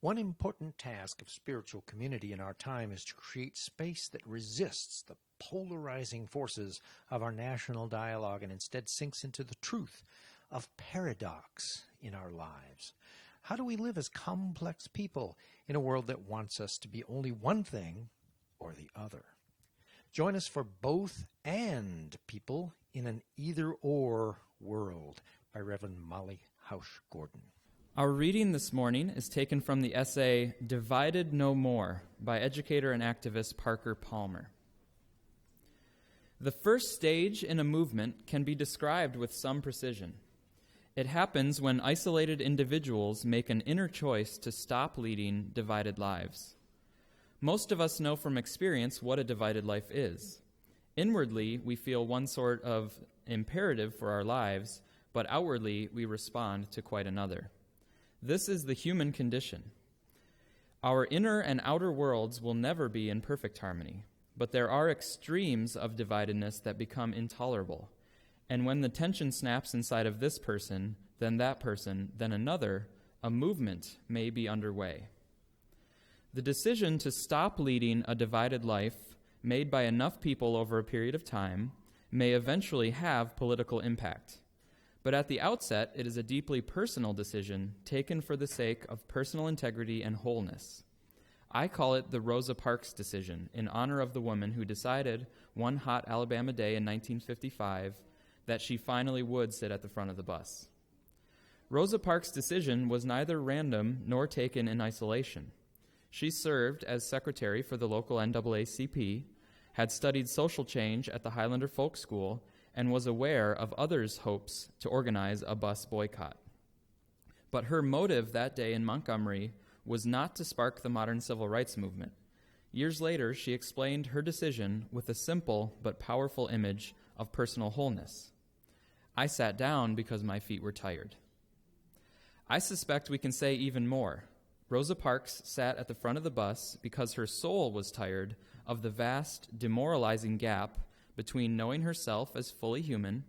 One important task of spiritual community in our time is to create space that resists the polarizing forces of our national dialogue and instead sinks into the truth of paradox in our lives. How do we live as complex people in a world that wants us to be only one thing or the other? Join us for Both and People in an Either-Or World by Reverend Molly Housh Gordon. Our reading this morning is taken from the essay Divided No More by educator and activist Parker Palmer. The first stage in a movement can be described with some precision. It happens when isolated individuals make an inner choice to stop leading divided lives. Most of us know from experience what a divided life is. Inwardly, we feel one sort of imperative for our lives, but outwardly, we respond to quite another. This is the human condition. Our inner and outer worlds will never be in perfect harmony, but there are extremes of dividedness that become intolerable. And when the tension snaps inside of this person, then that person, then another, a movement may be underway. The decision to stop leading a divided life, made by enough people over a period of time, may eventually have political impact. But at the outset, it is a deeply personal decision taken for the sake of personal integrity and wholeness. I call it the Rosa Parks decision, in honor of the woman who decided one hot Alabama day in 1955 that she finally would sit at the front of the bus. Rosa Parks' decision was neither random nor taken in isolation. She served as secretary for the local NAACP, had studied social change at the Highlander Folk School, and was aware of others' hopes to organize a bus boycott. But her motive that day in Montgomery was not to spark the modern civil rights movement. Years later, she explained her decision with a simple but powerful image of personal wholeness. I sat down because my feet were tired. I suspect we can say even more. Rosa Parks sat at the front of the bus because her soul was tired of the vast, demoralizing gap between knowing herself as fully human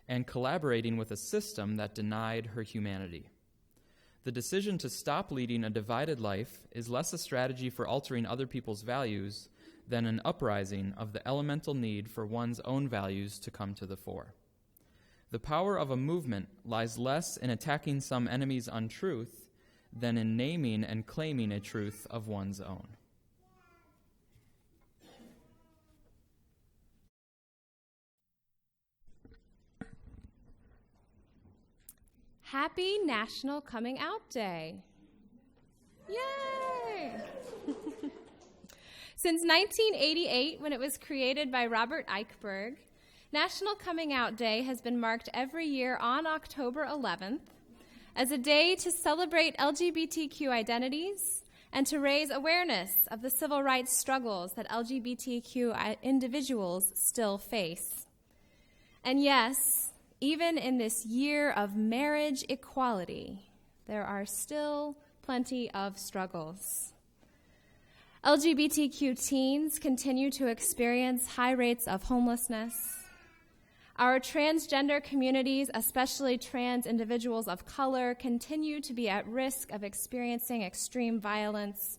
and collaborating with a system that denied her humanity. The decision to stop leading a divided life is less a strategy for altering other people's values than an uprising of the elemental need for one's own values to come to the fore. The power of a movement lies less in attacking some enemy's untruth than in naming and claiming a truth of one's own. Happy National Coming Out Day. Yay! Since 1988, when it was created by Robert Eichberg, National Coming Out Day has been marked every year on October 11th as a day to celebrate LGBTQ identities and to raise awareness of the civil rights struggles that LGBTQ individuals still face. And yes, even in this year of marriage equality, there are still plenty of struggles. LGBTQ teens continue to experience high rates of homelessness. Our transgender communities, especially trans individuals of color, continue to be at risk of experiencing extreme violence.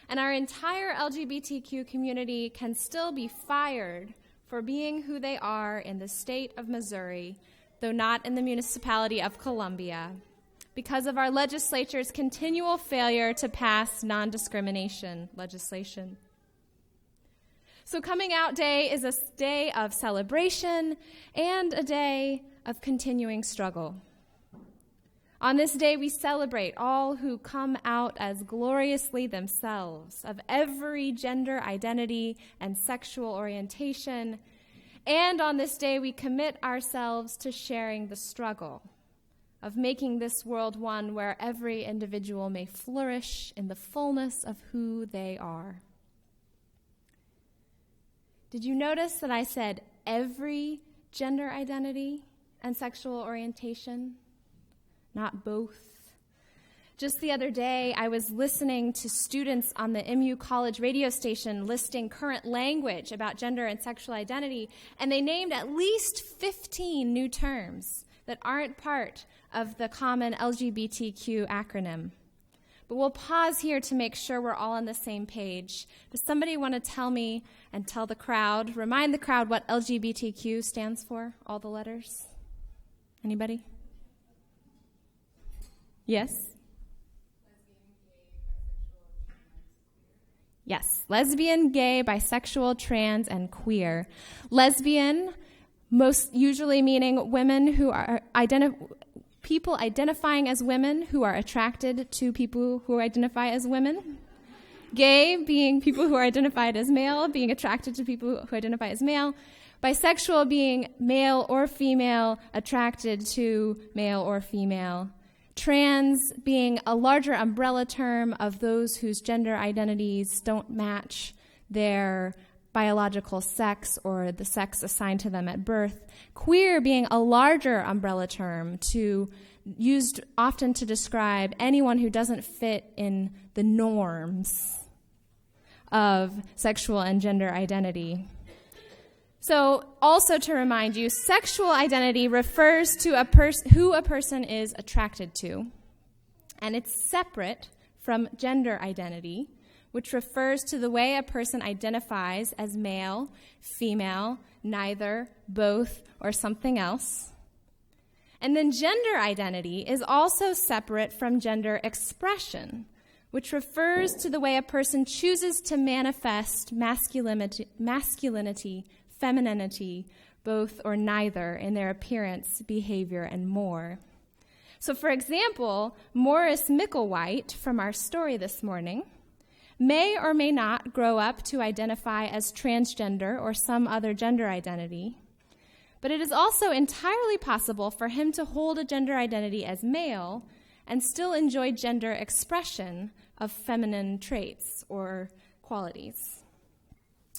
And our entire LGBTQ community can still be fired for being who they are in the state of Missouri, though not in the municipality of Columbia, because of our legislature's continual failure to pass non-discrimination legislation. So Coming Out Day is a day of celebration and a day of continuing struggle. On this day, we celebrate all who come out as gloriously themselves, of every gender identity and sexual orientation. And on this day, we commit ourselves to sharing the struggle of making this world one where every individual may flourish in the fullness of who they are. Did you notice that I said every gender identity and sexual orientation, not both? Just the other day, I was listening to students on the MU College radio station listing current language about gender and sexual identity, and they named at least 15 new terms that aren't part of the common LGBTQ acronym. But we'll pause here to make sure we're all on the same page. Does somebody want to tell me and tell the crowd, remind the crowd what LGBTQ stands for, all the letters? Anybody? Yes? Yes, lesbian, gay, bisexual, trans, and queer. Lesbian, most usually meaning women who are people identifying as women who are attracted to people who identify as women. Gay being people who are identified as male, being attracted to people who identify as male. Bisexual being male or female, attracted to male or female. Trans being a larger umbrella term of those whose gender identities don't match their biological sex or the sex assigned to them at birth. Queer being a larger umbrella term used often to describe anyone who doesn't fit in the norms of sexual and gender identity. So, also to remind you, sexual identity refers to who a person is attracted to, and it's separate from gender identity, which refers to the way a person identifies as male, female, neither, both, or something else. And then gender identity is also separate from gender expression, which refers to the way a person chooses to manifest masculinity, femininity, both or neither, in their appearance, behavior, and more. So, for example, Morris Micklewhite, from our story this morning, may or may not grow up to identify as transgender or some other gender identity, but it is also entirely possible for him to hold a gender identity as male and still enjoy gender expression of feminine traits or qualities.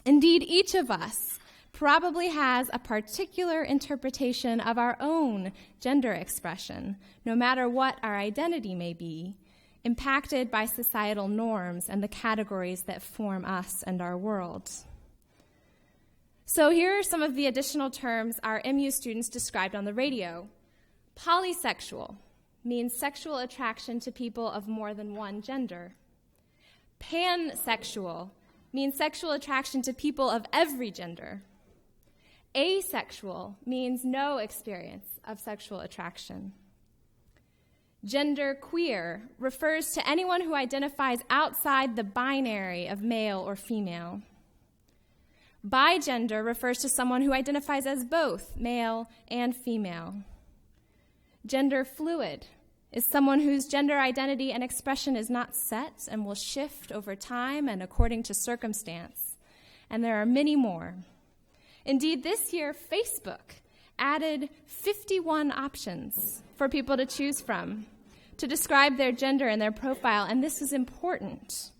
Indeed, each of us probably has a particular interpretation of our own gender expression, no matter what our identity may be, impacted by societal norms and the categories that form us and our world. So here are some of the additional terms our MU students described on the radio. Polysexual means sexual attraction to people of more than one gender. Pansexual means sexual attraction to people of every gender. Asexual means no experience of sexual attraction. Genderqueer refers to anyone who identifies outside the binary of male or female. Bigender refers to someone who identifies as both male and female. Gender fluid is someone whose gender identity and expression is not set and will shift over time and according to circumstance. And there are many more. Indeed, this year, Facebook added 51 options for people to choose from to describe their gender in their profile, and this is important.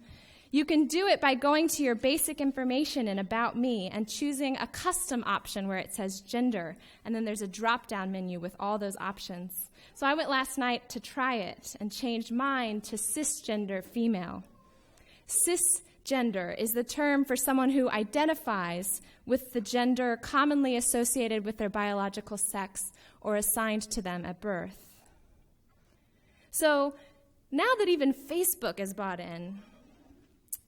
You can do it by going to your basic information in About Me and choosing a custom option where it says gender, and then there's a drop-down menu with all those options. So I went last night to try it and changed mine to cisgender female. Cisgender is the term for someone who identifies with the gender commonly associated with their biological sex or assigned to them at birth. So now that even Facebook is bought in,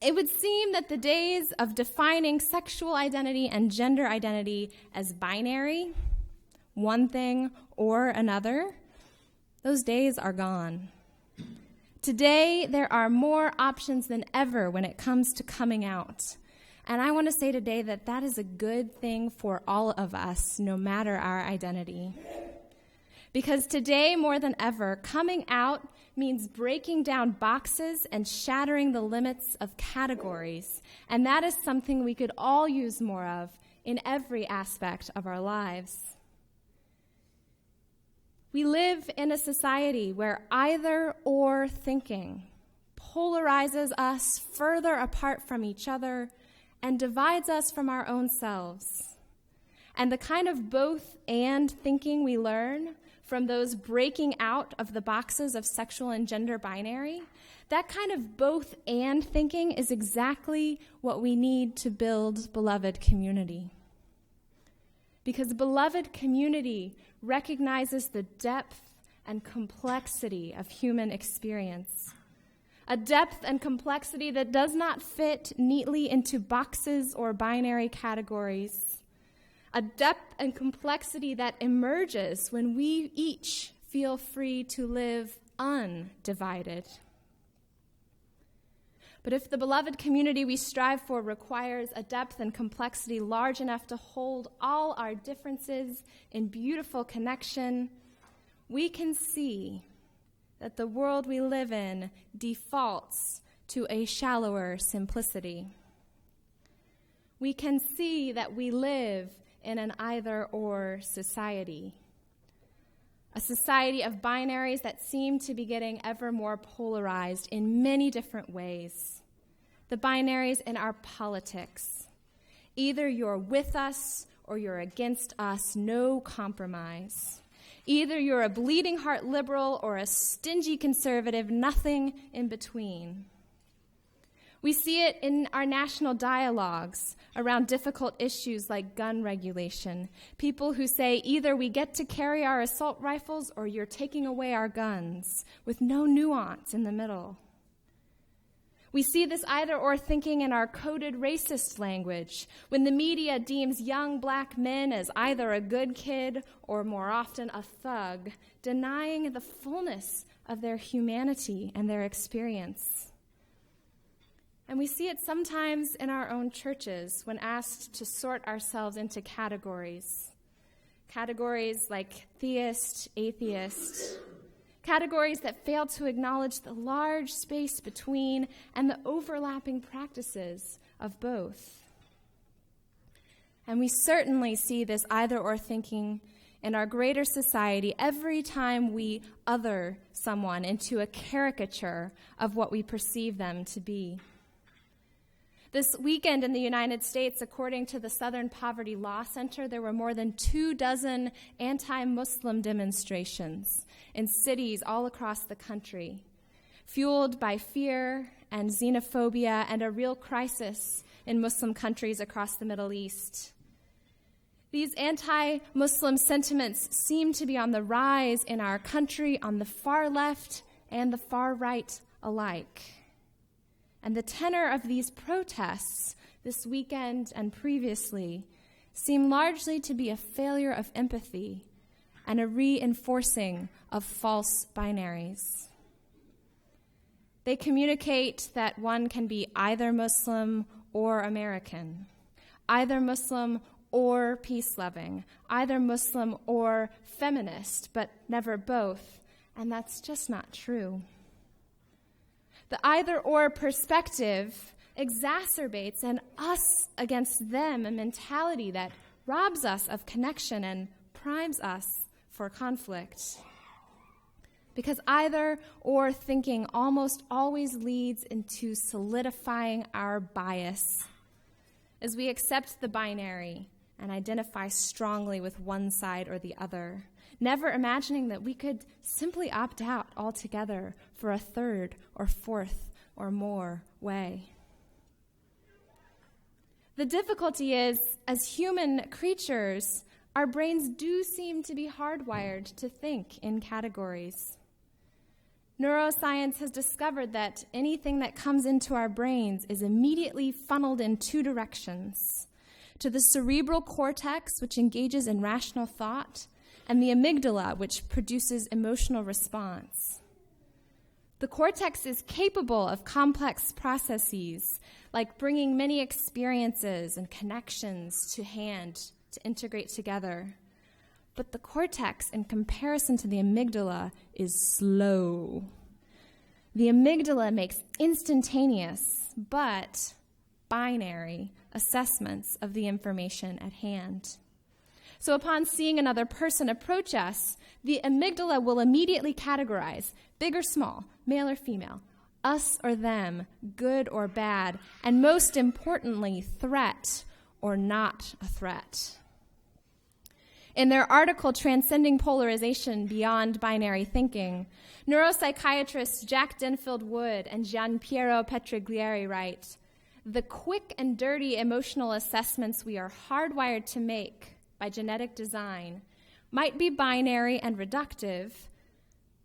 it would seem that the days of defining sexual identity and gender identity as binary, one thing or another, those days are gone. Today, there are more options than ever when it comes to coming out. And I want to say today that that is a good thing for all of us, no matter our identity. Because today, more than ever, coming out means breaking down boxes and shattering the limits of categories. And that is something we could all use more of in every aspect of our lives. We live in a society where either or thinking polarizes us further apart from each other and divides us from our own selves. And the kind of both and thinking we learn from those breaking out of the boxes of sexual and gender binary, that kind of both and thinking is exactly what we need to build beloved community. Because beloved community recognizes the depth and complexity of human experience. a depth and complexity that does not fit neatly into boxes or binary categories, a depth and complexity that emerges when we each feel free to live undivided. But if the beloved community we strive for requires a depth and complexity large enough to hold all our differences in beautiful connection, we can see that the world we live in defaults to a shallower simplicity. We can see that we live in an either-or society, a society of binaries that seem to be getting ever more polarized in many different ways. The binaries in our politics. Either you're with us or you're against us, no compromise. Either you're a bleeding heart liberal or a stingy conservative, nothing in between. We see it in our national dialogues around difficult issues like gun regulation. People who say either we get to carry our assault rifles or you're taking away our guns, with no nuance in the middle. We see this either-or thinking in our coded racist language, when the media deems young black men as either a good kid or more often a thug, denying the fullness of their humanity and their experience. And we see it sometimes in our own churches when asked to sort ourselves into categories. Categories like theist, atheist. Categories that fail to acknowledge the large space between and the overlapping practices of both. And we certainly see this either-or thinking in our greater society every time we other someone into a caricature of what we perceive them to be. This weekend in the United States, according to the Southern Poverty Law Center, there were more than 24 anti-Muslim demonstrations in cities all across the country, fueled by fear and xenophobia and a real crisis in Muslim countries across the Middle East. These anti-Muslim sentiments seem to be on the rise in our country on the far left and the far right alike. And the tenor of these protests this weekend and previously seem largely to be a failure of empathy and a reinforcing of false binaries. They communicate that one can be either Muslim or American, either Muslim or peace-loving, either Muslim or feminist, but never both, and that's just not true. The either-or perspective exacerbates an us against them, a mentality that robs us of connection and primes us for conflict. Because either-or thinking almost always leads into solidifying our bias as we accept the binary and identify strongly with one side or the other, never imagining that we could simply opt out altogether for a third or fourth or more way. The difficulty is, as human creatures, our brains do seem to be hardwired to think in categories. Neuroscience has discovered that anything that comes into our brains is immediately funneled in two directions: to the cerebral cortex, which engages in rational thought, and the amygdala, which produces emotional response. The cortex is capable of complex processes, like bringing many experiences and connections to hand to integrate together. But the cortex, in comparison to the amygdala, is slow. The amygdala makes instantaneous, but binary assessments of the information at hand. So upon seeing another person approach us, the amygdala will immediately categorize big or small, male or female, us or them, good or bad, and most importantly, threat or not a threat. In their article, Transcending Polarization Beyond Binary Thinking, neuropsychiatrists Jack Denfield Wood and Gianpiero Petriglieri write, "The quick and dirty emotional assessments we are hardwired to make by genetic design might be binary and reductive,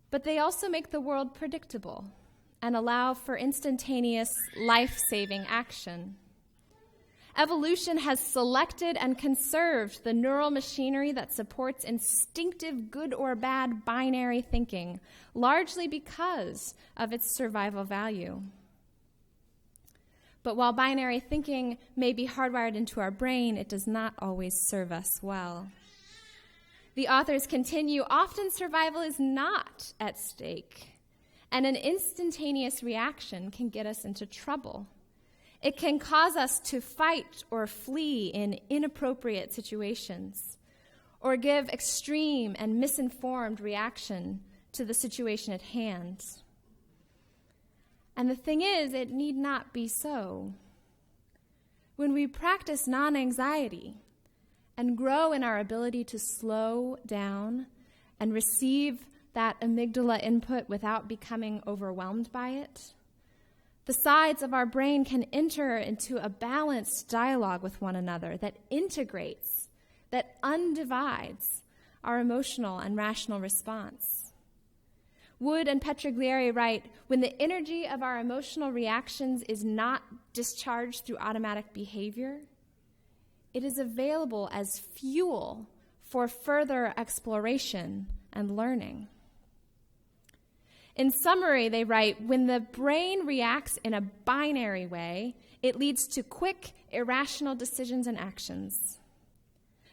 but they also make the world predictable and allow for instantaneous life-saving action. Evolution has selected and conserved the neural machinery that supports instinctive good or bad binary thinking, largely because of its survival value. But while binary thinking may be hardwired into our brain, it does not always serve us well. The authors continue, often survival is not at stake, and an instantaneous reaction can get us into trouble. It can cause us to fight or flee in inappropriate situations, or give extreme and misinformed reaction to the situation at hand. And the thing is, it need not be so. When we practice non-anxiety and grow in our ability to slow down and receive that amygdala input without becoming overwhelmed by it, the sides of our brain can enter into a balanced dialogue with one another that integrates, that undivides our emotional and rational response. Wood and Petriglieri write, when the energy of our emotional reactions is not discharged through automatic behavior, it is available as fuel for further exploration and learning. In summary, they write, when the brain reacts in a binary way, it leads to quick, irrational decisions and actions.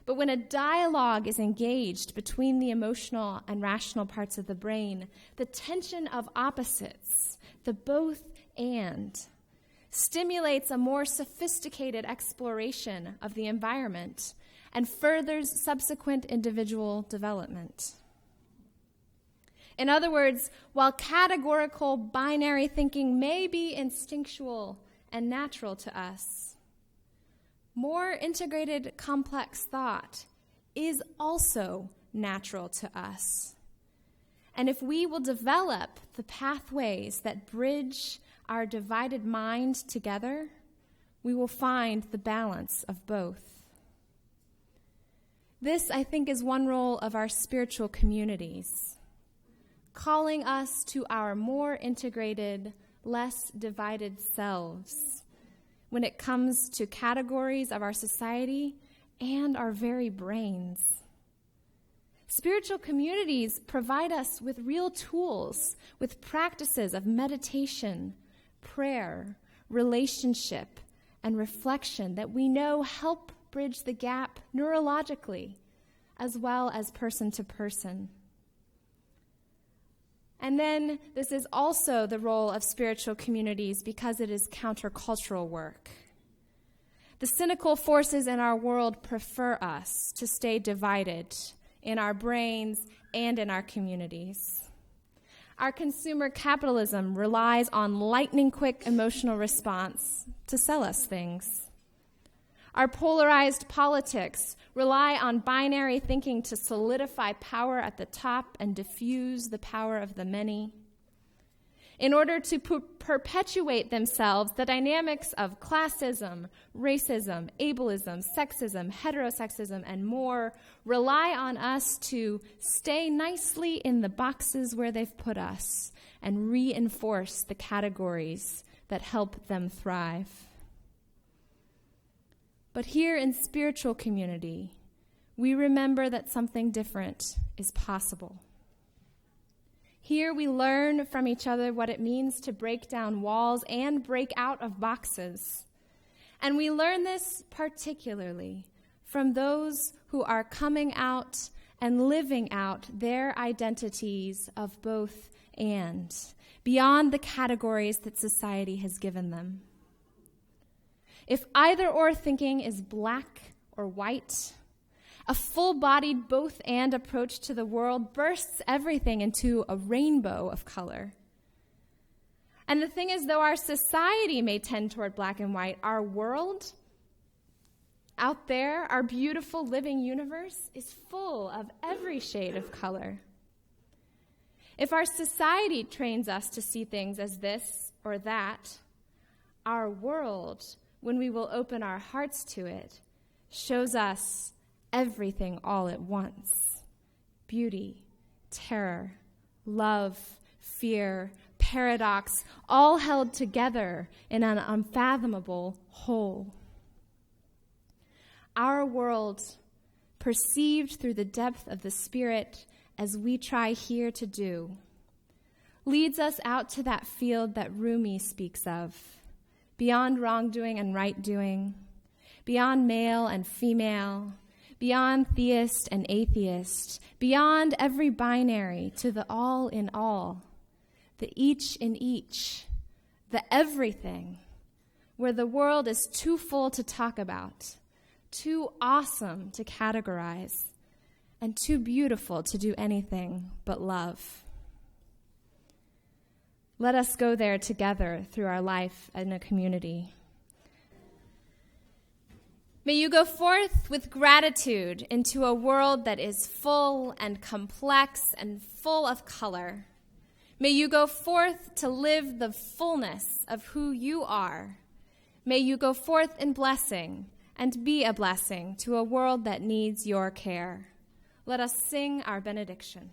But when a dialogue is engaged between the emotional and rational parts of the brain, the tension of opposites, the both and, stimulates a more sophisticated exploration of the environment and furthers subsequent individual development. In other words, while categorical binary thinking may be instinctual and natural to us, more integrated complex thought is also natural to us. And if we will develop the pathways that bridge our divided mind together, we will find the balance of both. This, I think, is one role of our spiritual communities, calling us to our more integrated, less divided selves when it comes to categories of our society and our very brains. Spiritual communities provide us with real tools, with practices of meditation, prayer, relationship, and reflection that we know help bridge the gap neurologically as well as person to person. And then this is also the role of spiritual communities because it is countercultural work. The cynical forces in our world prefer us to stay divided in our brains and in our communities. Our consumer capitalism relies on lightning-quick emotional response to sell us things. Our polarized politics rely on binary thinking to solidify power at the top and diffuse the power of the many. In order to perpetuate themselves, the dynamics of classism, racism, ableism, sexism, heterosexism, and more rely on us to stay nicely in the boxes where they've put us and reinforce the categories that help them thrive. But here in spiritual community, we remember that something different is possible. Here we learn from each other what it means to break down walls and break out of boxes. And we learn this particularly from those who are coming out and living out their identities of both and, beyond the categories that society has given them. If either-or thinking is black or white, a full-bodied both-and approach to the world bursts everything into a rainbow of color. And the thing is, though our society may tend toward black and white, our world out there, our beautiful living universe, is full of every shade of color. If our society trains us to see things as this or that, our world, when we will open our hearts to it, shows us everything all at once. Beauty, terror, love, fear, paradox, all held together in an unfathomable whole. Our world, perceived through the depth of the Spirit as we try here to do, leads us out to that field that Rumi speaks of, beyond wrongdoing and right-doing, beyond male and female, beyond theist and atheist, beyond every binary to the all in all, the each in each, the everything, where the world is too full to talk about, too awesome to categorize, and too beautiful to do anything but love. Let us go there together through our life in a community. May you go forth with gratitude into a world that is full and complex and full of color. May you go forth to live the fullness of who you are. May you go forth in blessing and be a blessing to a world that needs your care. Let us sing our benediction.